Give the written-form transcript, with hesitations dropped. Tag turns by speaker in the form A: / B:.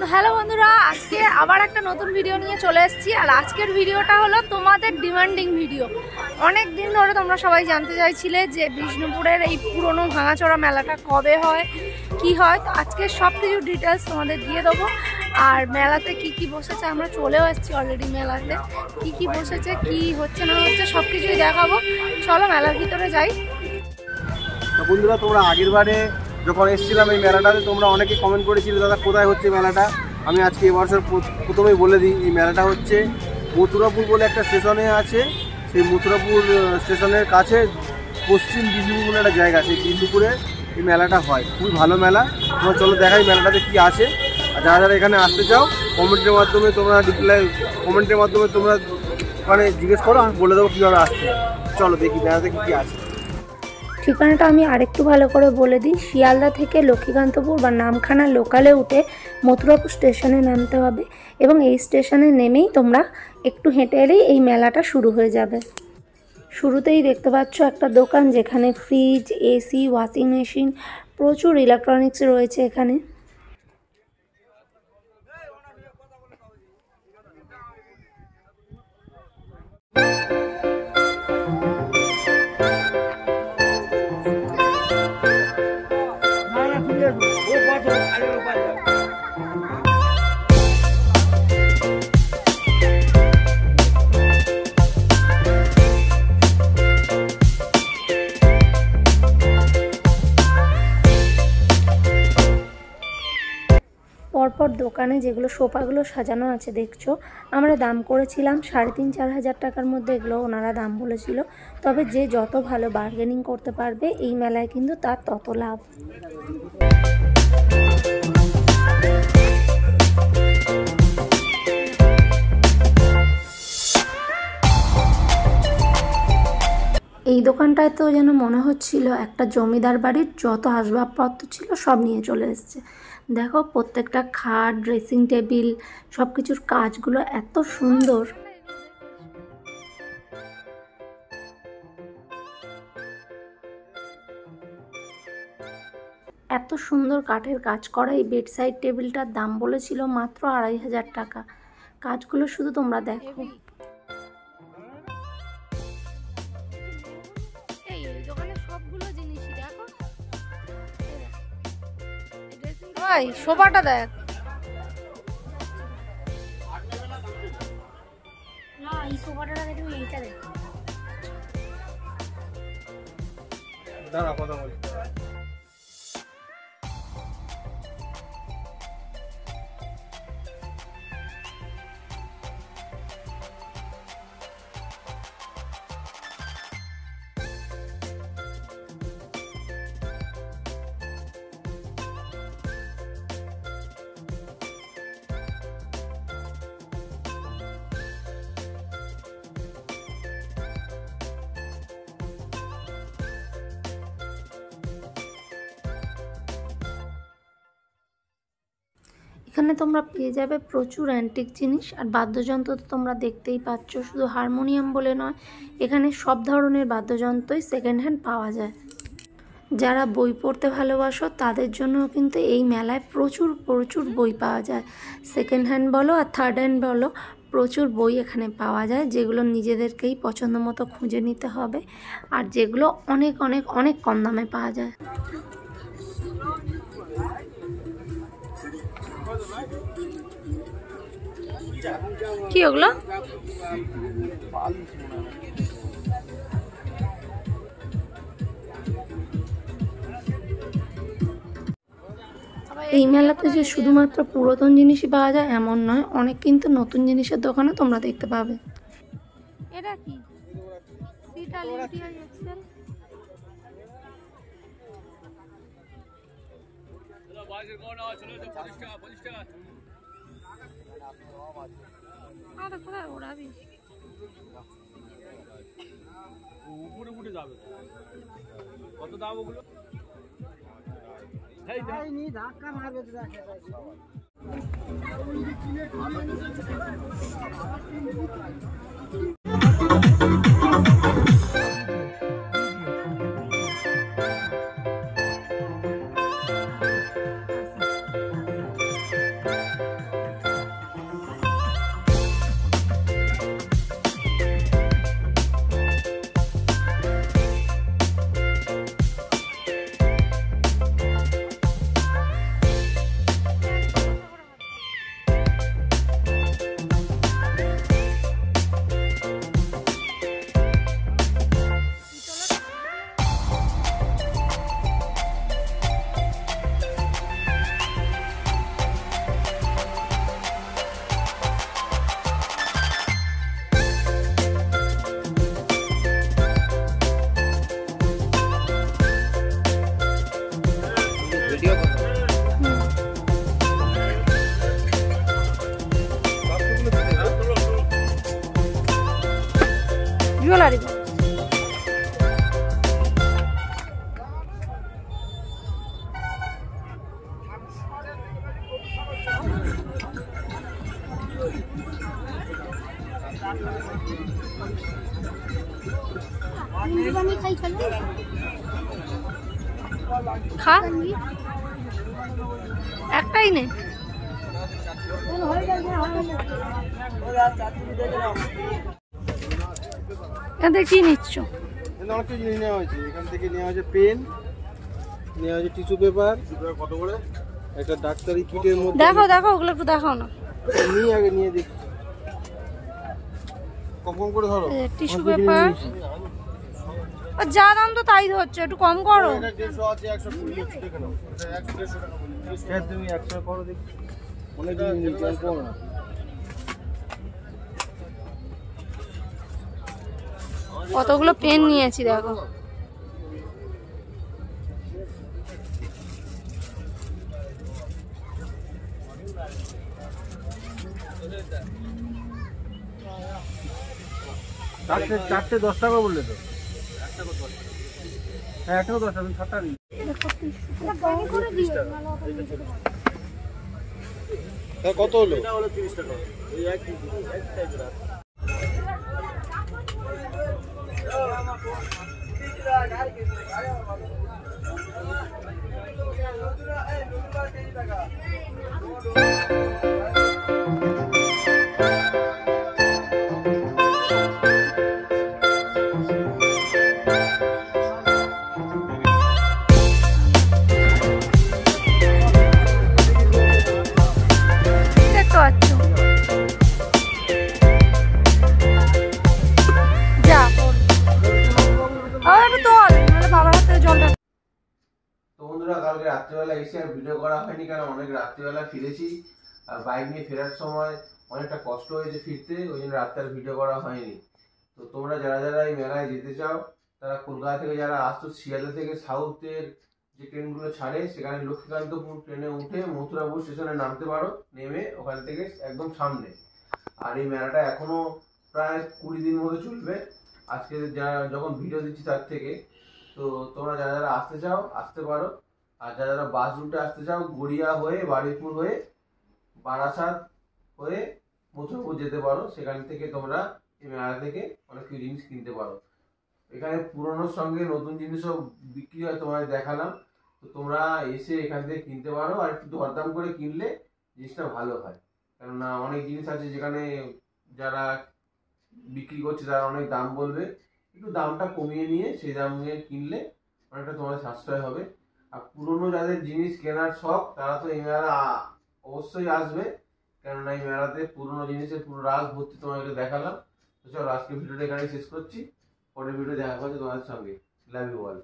A: তো হ্যালো বন্ধুরা, আজকে আবার একটা নতুন ভিডিও নিয়ে চলে এসেছি। আর আজকের ভিডিওটা হলো তোমাদের ডিমান্ডিং ভিডিও। অনেক দিন ধরে তোমরা সবাই জানতে চাইছিলে যে বিষ্ণুপুরের এই পুরনো ভাঙাচোরা মেলাটা কবে হয়, কি হয়। তো আজকে সব কিছু ডিটেলস তোমাদের দিয়ে দেবো। আর মেলাতে কি কি বসেছে, আমরা চলেও এসেছি অলরেডি। মেলাতে কি কি বসেছে, কি হচ্ছে না হচ্ছে সব কিছুই দেখাবো। চলো মেলার ভিতরে যাই।
B: তো বন্ধুরা, তোমরা আগের বারে যখন এসেছিলাম এই মেলাটাতে তোমরা অনেকে কমেন্ট করেছিলে দাদা কোথায় হচ্ছে মেলাটা। আমি আজকে এবছর প্রথমেই বলে দিই, এই মেলাটা হচ্ছে মথুরাপুর বলে একটা স্টেশনে আছে। সেই মথুরাপুর স্টেশনের কাছে পশ্চিম বিষ্ণুপুর বলে একটা জায়গা, সেই বিষ্ণুপুরে এই মেলাটা হয়। খুবই ভালো মেলা। তোমরা চলো দেখাই মেলাটাতে কি আছে। আর যারা যারা এখানে আসতে চাও কমেন্টের মাধ্যমে তোমরা ওখানে জিজ্ঞেস করো, আমি বলে দেবো কীভাবে আসতে। চলো দেখি মেলাতে কী কী আছে।
A: ঠিকানাটা আমি আরেকটু ভালো করে বলে দিই। শিয়ালদা থেকে লক্ষ্মীকান্তপুর বা নামখানা লোকালে উঠে মথুরাপুর স্টেশনে নামতে হবে এবং এই স্টেশনে নেমেই তোমরা একটু হেঁটে এলেই এই মেলাটা শুরু হয়ে যাবে। শুরুতেই দেখতে পাচ্ছ একটা দোকান, যেখানে ফ্রিজ, এসি, ওয়াশিং মেশিন, প্রচুর ইলেকট্রনিক্স রয়েছে এখানে। পরপর দোকানে যেগুলো সোফাগুলো সাজানো আছে দেখছো, আমরা দাম করেছিলাম 3,500-4 হাজার টাকার মধ্যে। এগুলো ওনারা দাম বলেছিল। তবে যে যত ভালো বার্গেনিং করতে পারবে এই মেলায় কিন্তু তার তত লাভ। এই দোকানটায় তো যেন মনে হচ্ছিল একটা জমিদার বাড়ির যত আসবাবপত্র ছিল সব নিয়ে চলে এসছে। দেখো প্রত্যেকটা খাট, ড্রেসিং টেবিল, সব কিছুর কাজগুলো এত সুন্দর। এত সুন্দর কাঠের কাজ করা এই বেডসাইড টেবিলটার দাম বলেছিল মাত্র 2,500 টাকা। কাজগুলো শুধু তোমরা দেখো। সোফাটা দেখ না, এই সোফাটা দেখো, এইটা দেখ।
B: দাঁড়া কথা বলি।
A: এখানে তোমরা পেয়ে যাবে প্রচুর অ্যান্টিক জিনিস। আর বাদ্যযন্ত্র তো তোমরা দেখতেই পাচ্ছ, শুধু হারমোনিয়াম বলে নয়, এখানে সব ধরনের বাদ্যযন্ত্রই সেকেন্ড হ্যান্ড পাওয়া যায়। যারা বই পড়তে ভালোবাসো তাদের জন্য কিন্তু এই মেলায় প্রচুর প্রচুর বই পাওয়া যায়। সেকেন্ড হ্যান্ড বলো আর থার্ড হ্যান্ড বলো, প্রচুর বই এখানে পাওয়া যায়, যেগুলো নিজেদেরকেই পছন্দ মতো খুঁজে নিতে হবে আর যেগুলো অনেক অনেক অনেক কম দামে পাওয়া যায়। কি ওগুলো? এই মেলাতে যে শুধুমাত্র পুরাতন জিনিসই পাওয়া যায় এমন নয়, অনেক কিন্তু নতুন জিনিসের দোকানও তোমরা দেখতে পাবে। এটা কি?
B: উপরে উঠে যাবে, কত দাম ওগুলো? ধাক্কা মারবে।
A: Jewellery box. খা, একটাই নে। এখান থেকে কি নিচ্ছ?
B: অনেক কিছু জিনিস নেওয়া হয়েছে। এখান থেকে নেওয়া হয়েছে পেন, নেওয়া হয়েছে টিস্যু পেপার, কত করে একটা ডাক্তারি কিটের মধ্যে।
A: দেখো দেখো, ওগুলো একটু দেখাও না।
B: নিয়ে আগে নিয়ে দেখি কখন করে ধরো।
A: টিস্যু পেপার যা দাম তো তাই ধরছো, একটু কম করো।
B: এটা 150 আছে, 120 আছে, দেখে নাও। এটা 150 টাকা বলে। তুমি 100 করো দেখি। অনেক জিনিস নিয়ে করো না।
A: কতগুলো পেন নিয়েছি দেখো।
B: চারটে 10 টাকা বললে তো। হ্যাঁ, একটাও 10 টাকা, 7টা নিই। কত হলো? এটা হলো 30 টাকা। এই এক টাইপের আছে।
A: দেখতে পাচ্ছ, যা একটু তোল, নাহলে বাবার হাতে জলটা।
B: তো বন্ধুরা, কালকে রাত্রিবেলা এসে আর ভিডিও করা হয়নি, কারণ অনেক রাত্রিবেলা ফিরেছি আর বাইক নিয়ে ফেরার সময় অনেকটা কষ্ট হয়েছে ফিরতে, ওই জন্য রাত্রে আর ভিডিও করা হয়নি। তো তোমরা যারা যারা এই মেলায় যেতে চাও, তারা কলকাতা থেকে যারা আসছো, শিয়ালদা থেকে সাউথের যে ট্রেনগুলো ছাড়ে, সেখানে লক্ষ্মীকান্তপুর ট্রেনে উঠে মথুরাপুর স্টেশনে নামতে পারো, নেমে ওখান থেকে একদম সামনে। আর এই মেলাটা এখনো প্রায় 20 দিন মতো চলবে, আজকে যখন ভিডিও দিচ্ছি তার থেকে। তো তোমরা যারা যারা আসতে চাও আসতে পারো, আর যারা যারা বাস রুটে আসতে চাও, গড়িয়া হয়ে, বারুইপুর হয়ে, বারাসাত হয়ে মথুরাপুর যেতে পারো। সেখান থেকে তোমরা এই মেলা থেকে অনেক কিছু জিনিস কিনতে পারো। এখানে পুরনোর সঙ্গে নতুন জিনিসও বিক্রি হয়, তোমাদের দেখালাম। তো তোমরা এসে এখান থেকে কিনতে পারো, আর একটু দরদাম করে কিনলে জিনিসটা ভালো হয়। কেননা অনেক জিনিস আছে যেখানে যারা বিক্রি করছে তারা অনেক দাম বলবে, একটু দামটা কমিয়ে নিয়ে সেই দামে কিনলে অনেকটা তোমাদের সাশ্রয় হবে। আর পুরনো যাদের জিনিস কেনার শখ, তারা তো এই মেলা অবশ্যই আসবে, কেননা এই মেলাতে পুরনো জিনিসের পুরো রাস ভর্তি তোমাকে দেখালাম। তো চলো, আজকে ভিডিওটা এখানে শেষ করছি। পরের ভিডিও দেখা হচ্ছে তোমাদের সঙ্গে। Love you all.